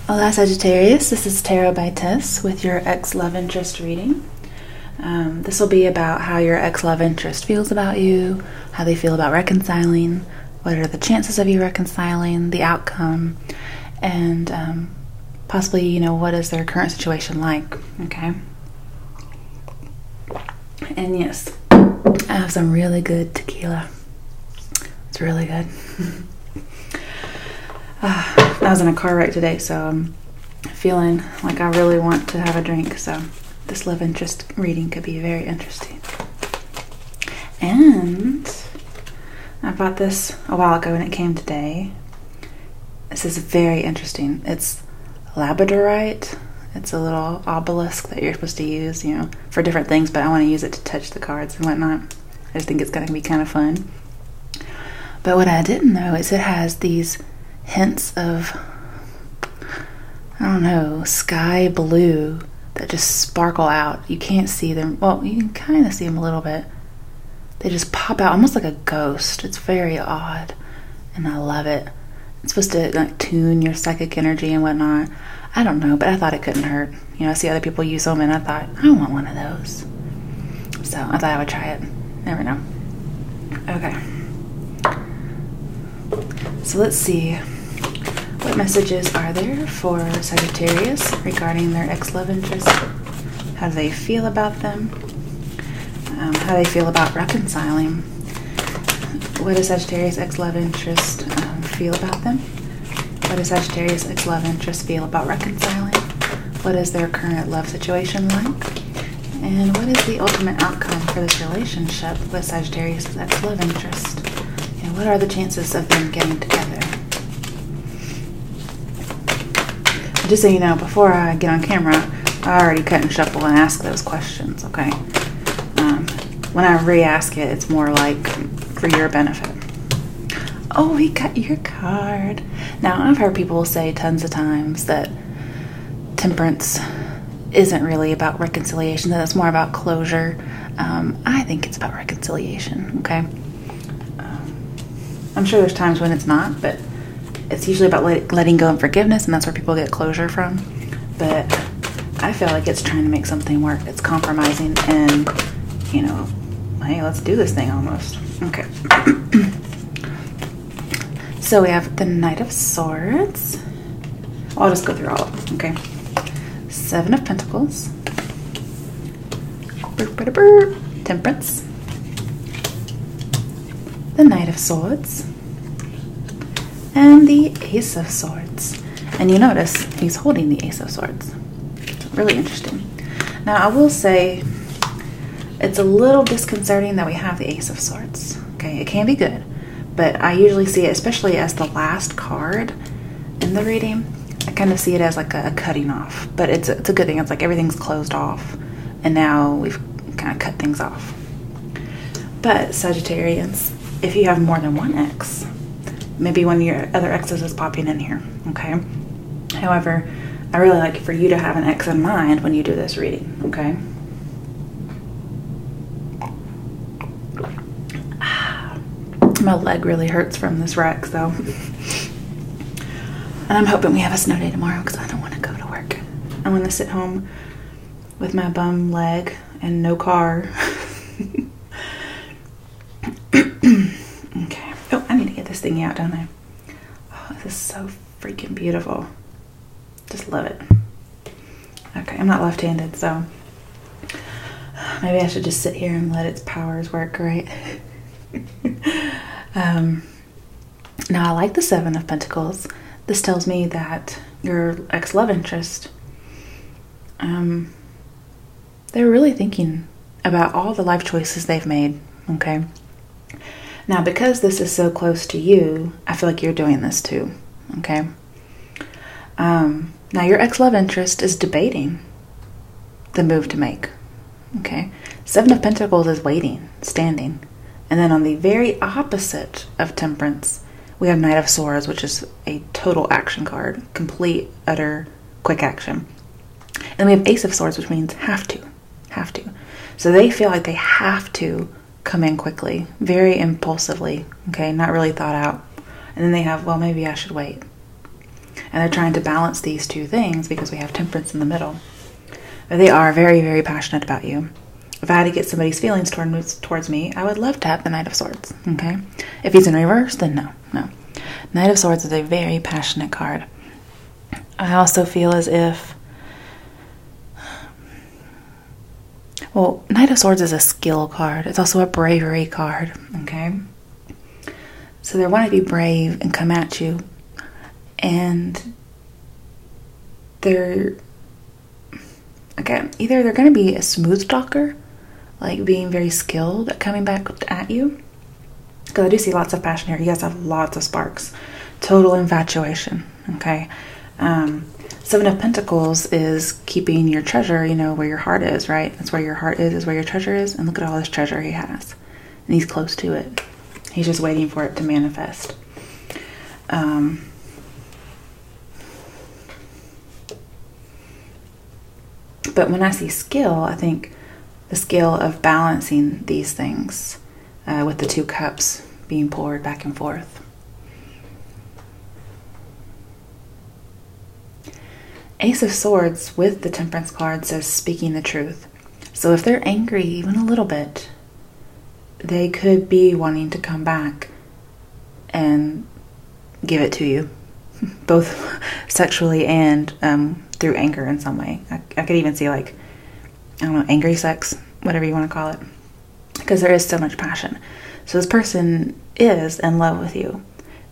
Hola Sagittarius, this is Tarot by Tess with your ex-love interest reading. This will be about how your ex-love interest feels about you, how they feel about reconciling, what are the chances of you reconciling, the outcome, and possibly, what is their current situation like, okay? And yes, I have some really good tequila. It's really good. I was in a car wreck today, so I'm feeling like I really want to have a drink, so this love interest reading could be very interesting. And I bought this a while ago and it came today. This is very interesting. It's labradorite. It's a little obelisk that you're supposed to use, for different things, but I want to use it to touch the cards and whatnot. I just think it's going to be kind of fun. But what I didn't know is it has these hints of, sky blue that just sparkle out. You can't see them. Well, you can kind of see them a little bit. They just pop out almost like a ghost. It's very odd, and I love it. It's supposed to tune your psychic energy and whatnot. I don't know, but I thought it couldn't hurt. I see other people use them, and I thought, I want one of those. So I thought I would try it. Never know. Okay. So let's see. What messages are there for Sagittarius regarding their ex-love interest? How do they feel about them? How do they feel about reconciling? What does Sagittarius ex-love interest feel about them? What does Sagittarius ex-love interest feel about reconciling? What is their current love situation like? And what is the ultimate outcome for this relationship with Sagittarius ex-love interest? And what are the chances of them getting together? Just so you know, before I get on camera, I already cut and shuffle and ask those questions, okay? When I re-ask it, it's more like for your benefit. Oh, he got your card. Now, I've heard people say tons of times that Temperance isn't really about reconciliation, that it's more about closure. I think it's about reconciliation, okay? I'm sure there's times when it's not, but it's usually about letting go and forgiveness, and that's where people get closure from. But I feel like it's trying to make something work. It's compromising and, hey, let's do this thing almost. Okay. So we have the Knight of Swords. I'll just go through all of them, okay? 7 of Pentacles. Temperance. The Knight of Swords. And the Ace of Swords. And you notice he's holding the Ace of Swords. It's really interesting. Now, I will say it's a little disconcerting that we have the Ace of Swords. Okay, it can be good, but I usually see it, especially as the last card in the reading, I kind of see it as like a cutting off. But it's a good thing. It's like everything's closed off, and now we've kind of cut things off. But Sagittarians, if you have more than one ex, maybe one of your other exes is popping in here, okay? However, I really like for you to have an ex in mind when you do this reading, okay? My leg really hurts from this wreck, so. And I'm hoping we have a snow day tomorrow because I don't want to go to work. I want to sit home with my bum leg and no car. Okay. Oh, I need to get this thingy out, don't I? Oh, this is so freaking beautiful. Just love it. Okay, I'm not left-handed, so maybe I should just sit here and let its powers work, right? Now, I like the 7 of Pentacles. This tells me that your ex-love interest, they're really thinking about all the life choices they've made, okay? Now, because this is so close to you, I feel like you're doing this too, okay? Now, your ex-love interest is debating the move to make, okay? 7 of Pentacles is waiting, standing. And then on the very opposite of Temperance, we have Knight of Swords, which is a total action card. Complete, utter, quick action. And we have Ace of Swords, which means have to. So they feel like they have to come in quickly, very impulsively, okay, not really thought out. And then they have, well, maybe I should wait. And And they're trying to balance these two things because we have Temperance in the middle. But they are very, very passionate about you. If I had to get somebody's feelings towards me, I would love to have the Knight of Swords, okay? If he's in reverse, then no. Knight of Swords is a very passionate card. I also feel as if, well, Knight of Swords is a skill card. It's also a bravery card, okay? So they want to be brave and come at you. And they're, again, either they're going to be a smooth talker, like being very skilled at coming back at you. Because I do see lots of passion here. You guys have lots of sparks. Total infatuation, okay? Seven of Pentacles is keeping your treasure, you know, where your heart is, right? That's where your heart is where your treasure is. And look at all this treasure he has. And he's close to it. He's just waiting for it to manifest. But when I see skill, I think the skill of balancing these things with the two cups being poured back and forth. Ace of Swords with the Temperance card says speaking the truth. So if they're angry even a little bit, they could be wanting to come back and give it to you, both sexually and through anger in some way. I could even see, like, I don't know, angry sex, whatever you want to call it, because there is so much passion. So this person is in love with you.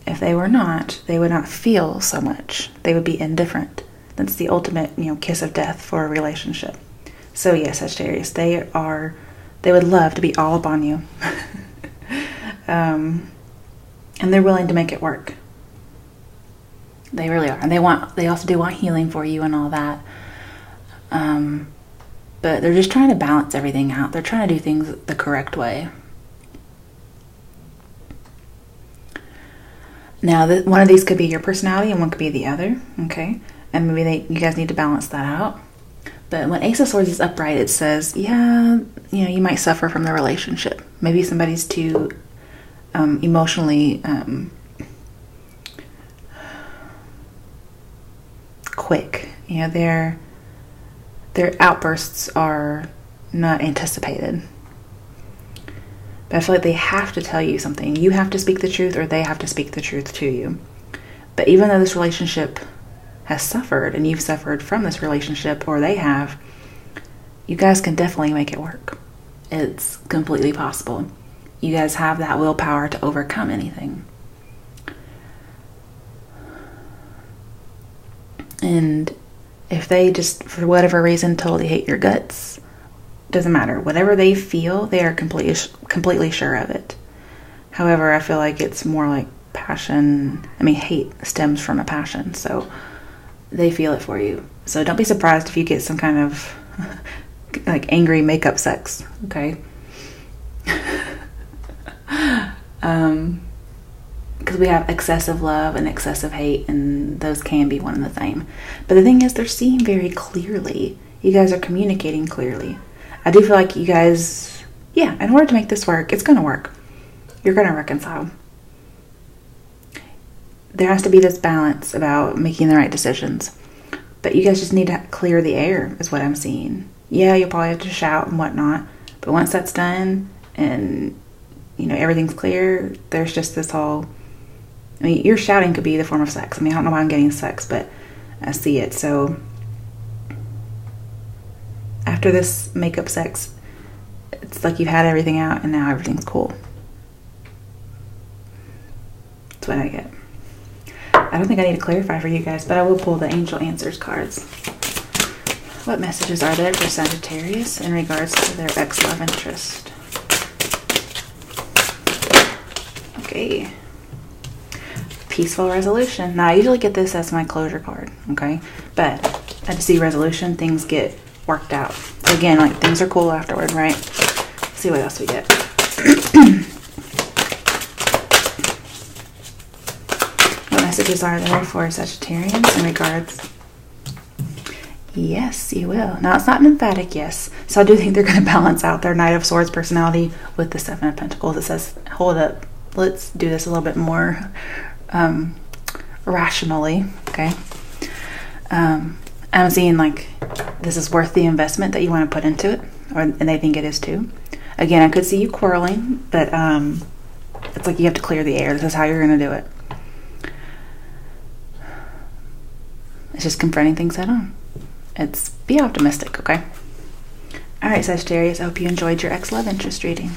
If they were not, they would not feel so much. They would be indifferent. That's the ultimate, you know, kiss of death for a relationship. So yes, Sagittarius, they would love to be all up on you. And they're willing to make it work. They really are. And they also do want healing for you and all that. But they're just trying to balance everything out. They're trying to do things the correct way. Now, one of these could be your personality and one could be the other, okay? And maybe you guys need to balance that out. But when Ace of Swords is upright, it says, yeah, you know, you might suffer from the relationship. Maybe somebody's too emotionally quick. You know, their outbursts are not anticipated. But I feel like they have to tell you something. You have to speak the truth, or they have to speak the truth to you. But even though this relationship has suffered, and you've suffered from this relationship, or they have, you guys can definitely make it work. It's completely possible. You guys have that willpower to overcome anything. And if they just, for whatever reason, totally hate your guts, doesn't matter. Whatever they feel, they are completely sure of it. However, I feel like it's more like passion. I mean, hate stems from a passion, so they feel it for you. So don't be surprised if you get some kind of like angry makeup sex, okay? Because we have excessive love and excessive hate, and those can be one and the same. But the thing is, they're seeing very clearly. You guys are communicating clearly. I do feel like you guys, yeah, in order to make this work, it's going to work. You're going to reconcile. There has to be this balance about making the right decisions. But you guys just need to clear the air, is what I'm seeing. Yeah, you'll probably have to shout and whatnot. But once that's done and, you know, everything's clear, there's just this whole, I mean, your shouting could be the form of sex. I mean, I don't know why I'm getting sex, but I see it. So after this makeup sex, it's like you've had everything out and now everything's cool. That's what I get. I don't think I need to clarify for you guys, but I will pull the Angel Answers cards. What messages are there for Sagittarius in regards to their ex-love interest? Okay. Peaceful resolution. Now, I usually get this as my closure card, okay? But I just see resolution, things get worked out. So again, like, things are cool afterward, right? Let's see what else we get. What messages are there for Sagittarians in regards? Yes, you will. Now, it's not an emphatic yes. So I do think they're going to balance out their Knight of Swords personality with the Seven of Pentacles. It says, hold up, let's do this a little bit more rationally, okay? I'm seeing like this is worth the investment that you want to put into it, and they think it is too. Again, I could see you quarreling, but it's like you have to clear the air. This is how you're going to do it. It's just confronting things head on. It's be optimistic, okay? All right, Sagittarius, I hope you enjoyed your ex love interest reading.